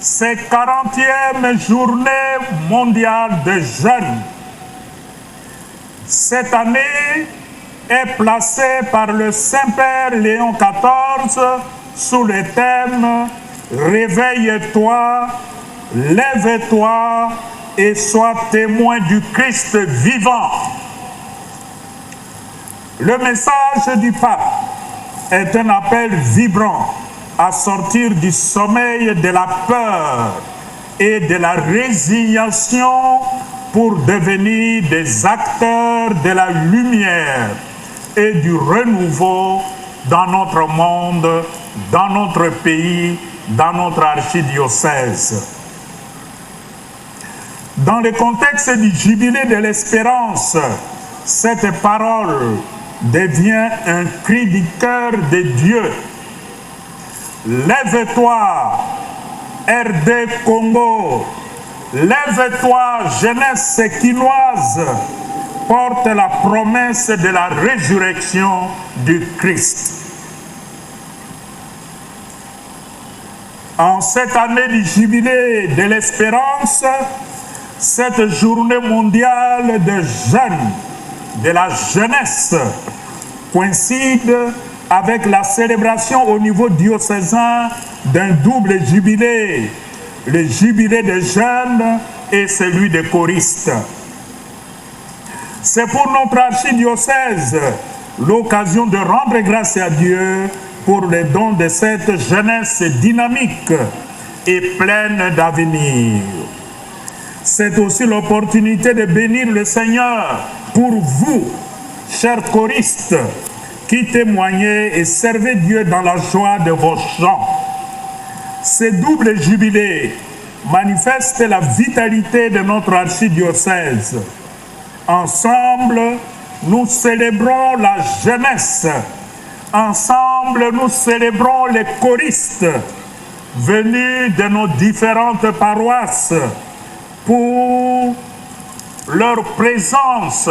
c'est 40e journée mondiale de jeûne. Cette année est placée par le Saint-Père Léon XIV sous le thème « Réveille-toi, lève-toi et sois témoin du Christ vivant ». Le message du pape est un appel vibrant à sortir du sommeil de la peur et de la résignation pour devenir des acteurs de la lumière et du renouveau dans notre monde, dans notre pays, dans notre archidiocèse. Dans le contexte du jubilé de l'espérance, cette parole devient un cri du cœur de Dieu. Lève-toi, RD Congo, lève-toi, jeunesse quinoise, porte la promesse de la résurrection du Christ. En cette année du jubilé de l'espérance, cette journée mondiale de jeûne, de la jeunesse, coïncide avec la célébration au niveau diocésain d'un double jubilé, le jubilé des jeunes et celui des choristes. C'est pour notre archidiocèse l'occasion de rendre grâce à Dieu pour le don de cette jeunesse dynamique et pleine d'avenir. C'est aussi l'opportunité de bénir le Seigneur pour vous, chers choristes, qui témoignez et servez Dieu dans la joie de vos chants. Ce double jubilé manifeste la vitalité de notre archidiocèse. Ensemble, nous célébrons la jeunesse. Ensemble, nous célébrons les choristes venus de nos différentes paroisses pour leur présence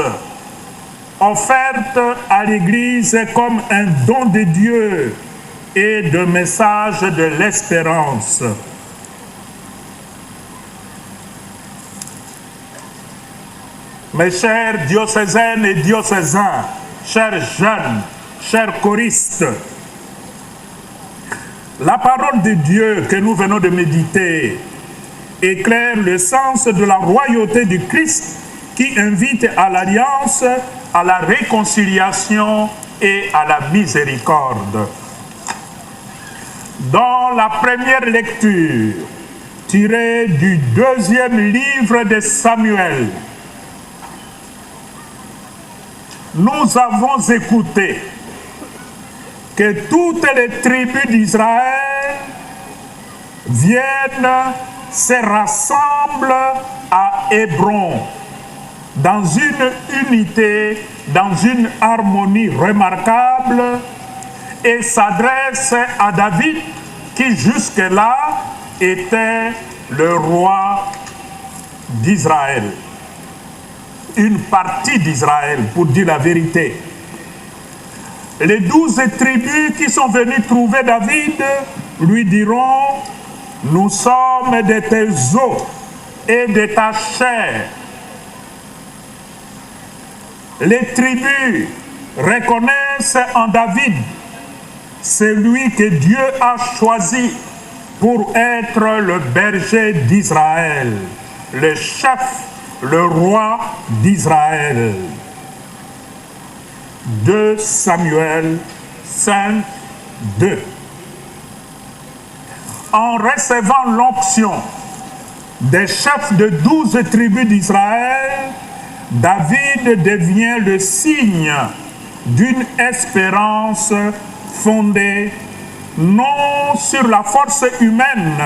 offerte à l'Église comme un don de Dieu et de message de l'espérance. Mes chers diocésaines et diocésains, chers jeunes, chers choristes, la parole de Dieu que nous venons de méditer éclaire le sens de la royauté du Christ qui invite à l'alliance, à la réconciliation et à la miséricorde. Dans la première lecture, tirée du 2e livre de Samuel, nous avons écouté que toutes les tribus d'Israël viennent se rassemblent à Hébron dans une unité, dans une harmonie remarquable et s'adressent à David qui jusque-là était le roi d'Israël. Une partie d'Israël, pour dire la vérité. Les 12 tribus qui sont venues trouver David lui diront: nous sommes de tes os et de ta chair. Les tribus reconnaissent en David celui que Dieu a choisi pour être le berger d'Israël, le chef, le roi d'Israël. 2 Samuel 5, 2. En recevant l'onction des chefs de 12 tribus d'Israël, David devient le signe d'une espérance fondée non sur la force humaine,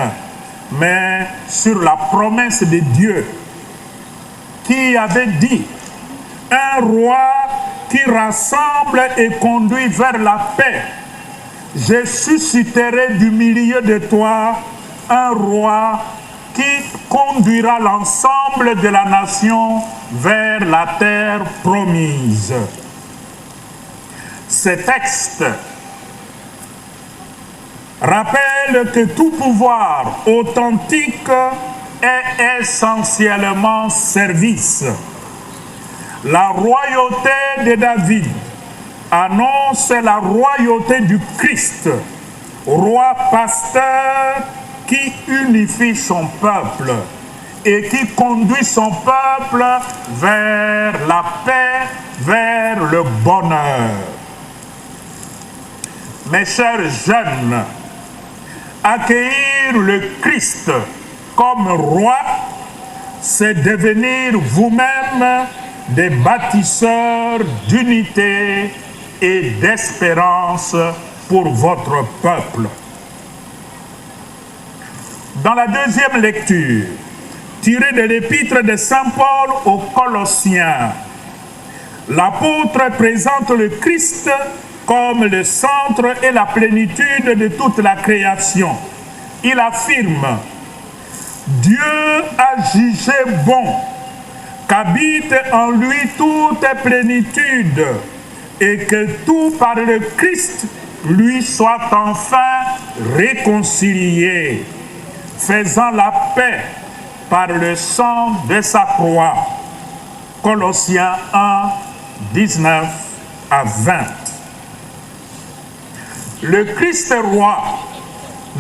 mais sur la promesse de Dieu, qui avait dit: un roi qui rassemble et conduit vers la paix. Je susciterai du milieu de toi un roi qui conduira l'ensemble de la nation vers la terre promise. Ce texte rappelle que tout pouvoir authentique est essentiellement service. La royauté de David annonce la royauté du Christ, roi pasteur qui unifie son peuple et qui conduit son peuple vers la paix, vers le bonheur. Mes chers jeunes, accueillir le Christ comme roi, c'est devenir vous-même des bâtisseurs d'unité et d'espérance pour votre peuple. Dans la deuxième lecture, tirée de l'épître de Saint Paul aux Colossiens, l'apôtre présente le Christ comme le centre et la plénitude de toute la création. Il affirme: Dieu a jugé bon qu'habite en lui toute plénitude et que tout par le Christ lui soit enfin réconcilié, faisant la paix par le sang de sa croix. Colossiens 1, 19 à 20. Le Christ roi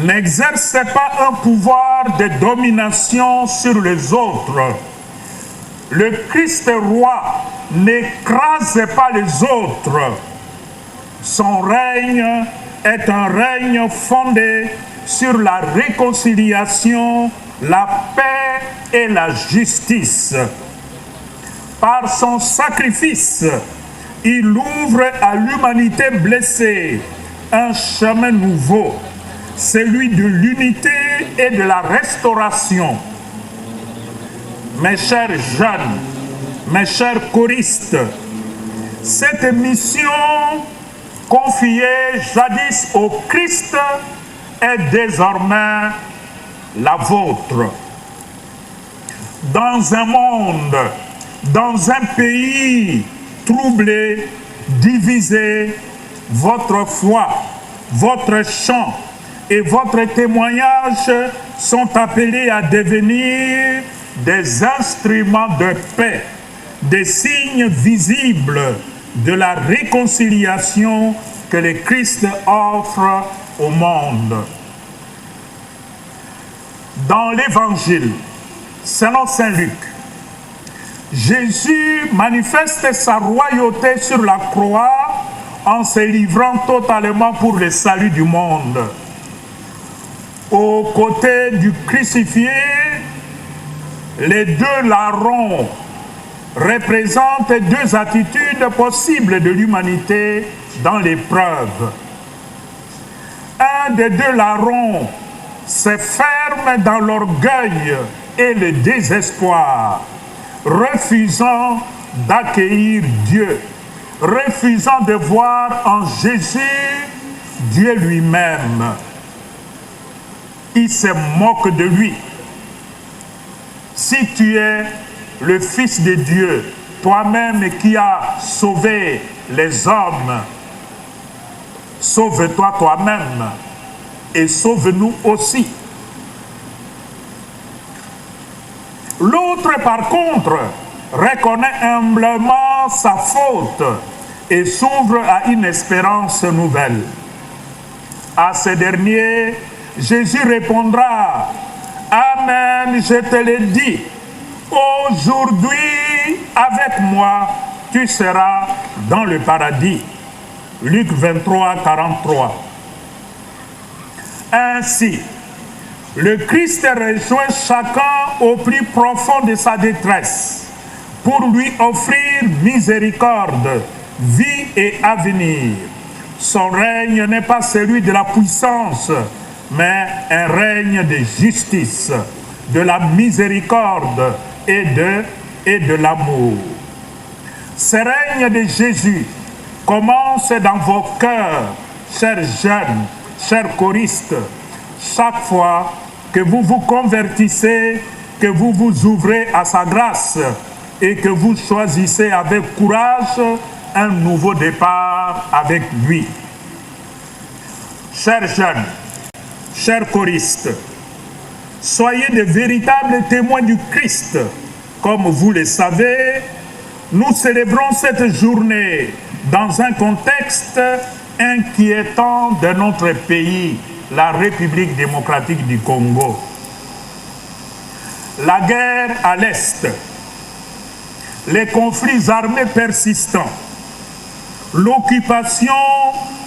n'exerce pas un pouvoir de domination sur les autres. Le Christ roi n'écrase pas les autres. Son règne est un règne fondé sur la réconciliation, la paix et la justice. Par son sacrifice, il ouvre à l'humanité blessée un chemin nouveau, celui de l'unité et de la restauration. Mes chers jeunes, mes chers choristes, cette mission confiée jadis au Christ est désormais la vôtre. Dans un monde, dans un pays troublé, divisé, votre foi, votre chant et votre témoignage sont appelés à devenir des instruments de paix, des signes visibles de la réconciliation que le Christ offre au monde. Dans l'Évangile, selon Saint Luc, Jésus manifeste sa royauté sur la croix en se livrant totalement pour le salut du monde. Aux côtés du crucifié, les deux larrons représentent deux attitudes possibles de l'humanité dans l'épreuve. Un des deux larrons se ferme dans l'orgueil et le désespoir, refusant d'accueillir Dieu, refusant de voir en Jésus Dieu lui-même. Il se moque de lui. Si tu es le Fils de Dieu, toi-même qui as sauvé les hommes, sauve-toi toi-même et sauve-nous aussi. L'autre, par contre, reconnaît humblement sa faute et s'ouvre à une espérance nouvelle. À ce dernier, Jésus répondra: Amen, je te le dis, aujourd'hui, avec moi, tu seras dans le paradis. Luc 23, 43. Ainsi, le Christ rejoint chacun au plus profond de sa détresse pour lui offrir miséricorde, vie et avenir. Son règne n'est pas celui de la puissance, mais un règne de justice, de la miséricorde et de l'amour. Ce règne de Jésus commence dans vos cœurs, chers jeunes, chers choristes, chaque fois que vous vous convertissez, que vous vous ouvrez à sa grâce et que vous choisissez avec courage un nouveau départ avec lui. Chers jeunes, chers choristes, soyez de véritables témoins du Christ. Comme vous le savez, nous célébrons cette journée dans un contexte inquiétant de notre pays, la République démocratique du Congo. La guerre à l'Est, les conflits armés persistants, l'occupation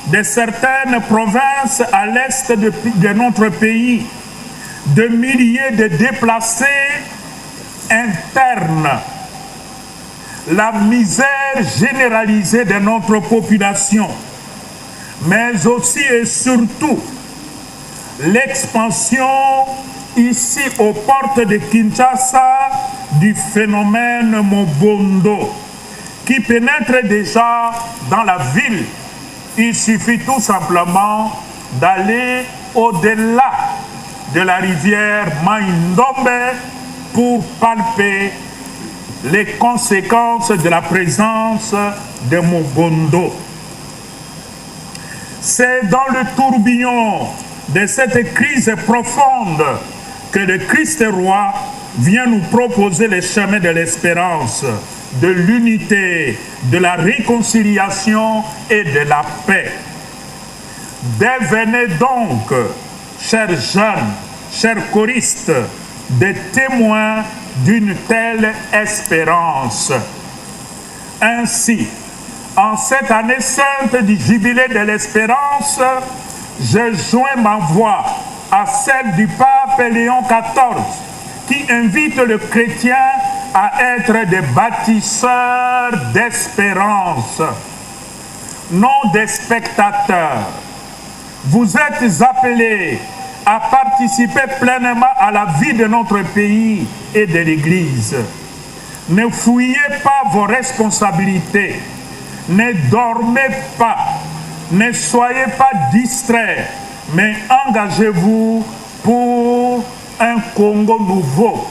de certaines provinces à l'Est de notre pays, de milliers de déplacés internes, la misère généralisée de notre population, mais aussi et surtout l'expansion ici aux portes de Kinshasa du phénomène Mobondo qui pénètre déjà dans la ville. Il suffit tout simplement d'aller au-delà de la rivière Mai-Ndombe pour palper les conséquences de la présence de Mobondo. C'est dans le tourbillon de cette crise profonde que le Christ roi vient nous proposer les chemins de l'espérance, de l'unité, de la réconciliation et de la paix. Devenez donc, chers jeunes, chers choristes, des témoins d'une telle espérance. Ainsi, en cette année sainte du jubilé de l'espérance, je joins ma voix à celle du pape Léon XIV qui invite le chrétien à être des bâtisseurs d'espérance, non des spectateurs. Vous êtes appelés à participer pleinement à la vie de notre pays et de l'Église. Ne fouillez pas vos responsabilités, ne dormez pas, ne soyez pas distraits, mais engagez-vous pour un Congo nouveau,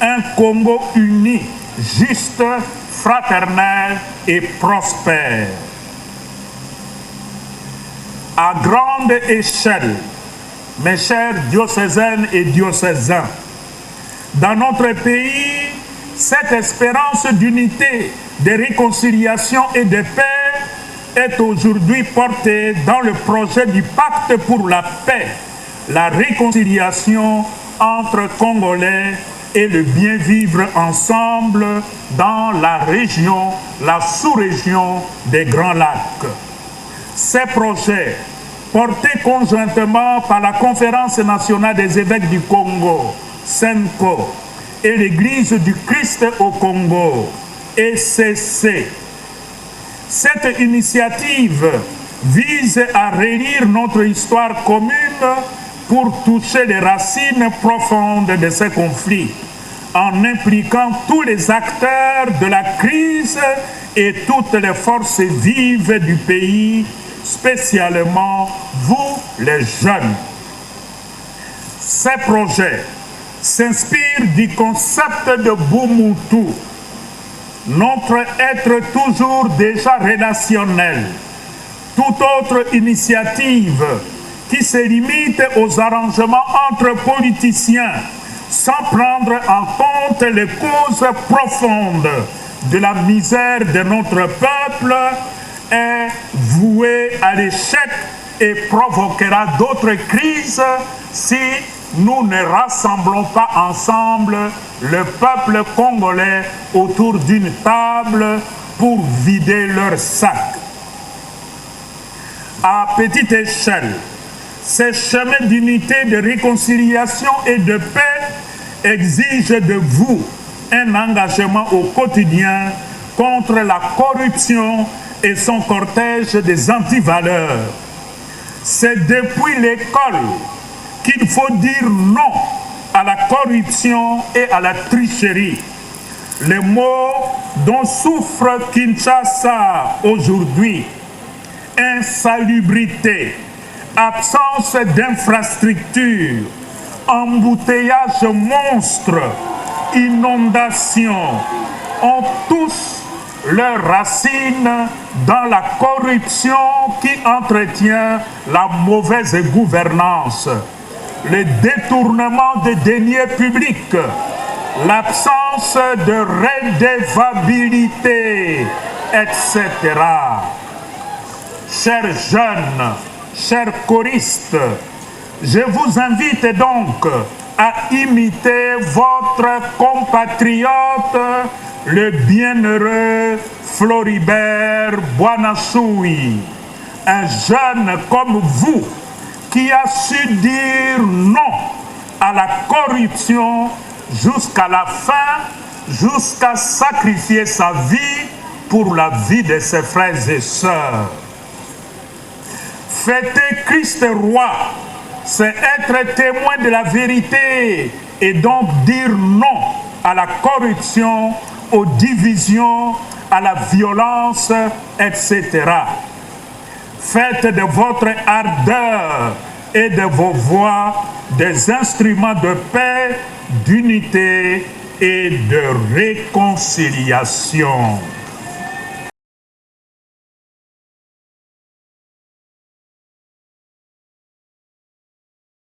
un Congo uni, juste, fraternel et prospère. À grande échelle, mes chers diocésaines et diocésains, dans notre pays, cette espérance d'unité, de réconciliation et de paix est aujourd'hui portée dans le projet du pacte pour la paix, la réconciliation entre Congolais et le bien vivre ensemble dans la région, la sous-région des Grands Lacs. Ces projets, portés conjointement par la Conférence nationale des évêques du Congo, SENCO, et l'Église du Christ au Congo, ECC. Cette initiative vise à relire notre histoire commune pour toucher les racines profondes de ces conflits, en impliquant tous les acteurs de la crise et toutes les forces vives du pays, spécialement vous les jeunes. Ces projets s'inspirent du concept de Bumutu, notre être toujours déjà relationnel. Toute autre initiative qui se limite aux arrangements entre politiciens sans prendre en compte les causes profondes de la misère de notre peuple est vouée à l'échec et provoquera d'autres crises si nous ne rassemblons pas ensemble le peuple congolais autour d'une table pour vider leur sac. À petite échelle, ces chemins d'unité, de réconciliation et de paix exigent de vous un engagement au quotidien contre la corruption et son cortège des antivaleurs. C'est depuis l'école qu'il faut dire non à la corruption et à la tricherie. Les maux dont souffre Kinshasa aujourd'hui, insalubrité, absence d'infrastructures, embouteillages monstres, inondations, ont tous leurs racines dans la corruption qui entretient la mauvaise gouvernance. le détournement des deniers publics, l'absence de redevabilité, etc. Chers jeunes, chers choristes, je vous invite donc à imiter votre compatriote, le bienheureux Floribert Bonachoui, un jeune comme vous qui a su dire non à la corruption jusqu'à la fin, jusqu'à sacrifier sa vie pour la vie de ses frères et sœurs. Fêter Christ roi, c'est être témoin de la vérité et donc dire non à la corruption, aux divisions, à la violence, etc. Faites de votre ardeur et de vos voix des instruments de paix, d'unité et de réconciliation.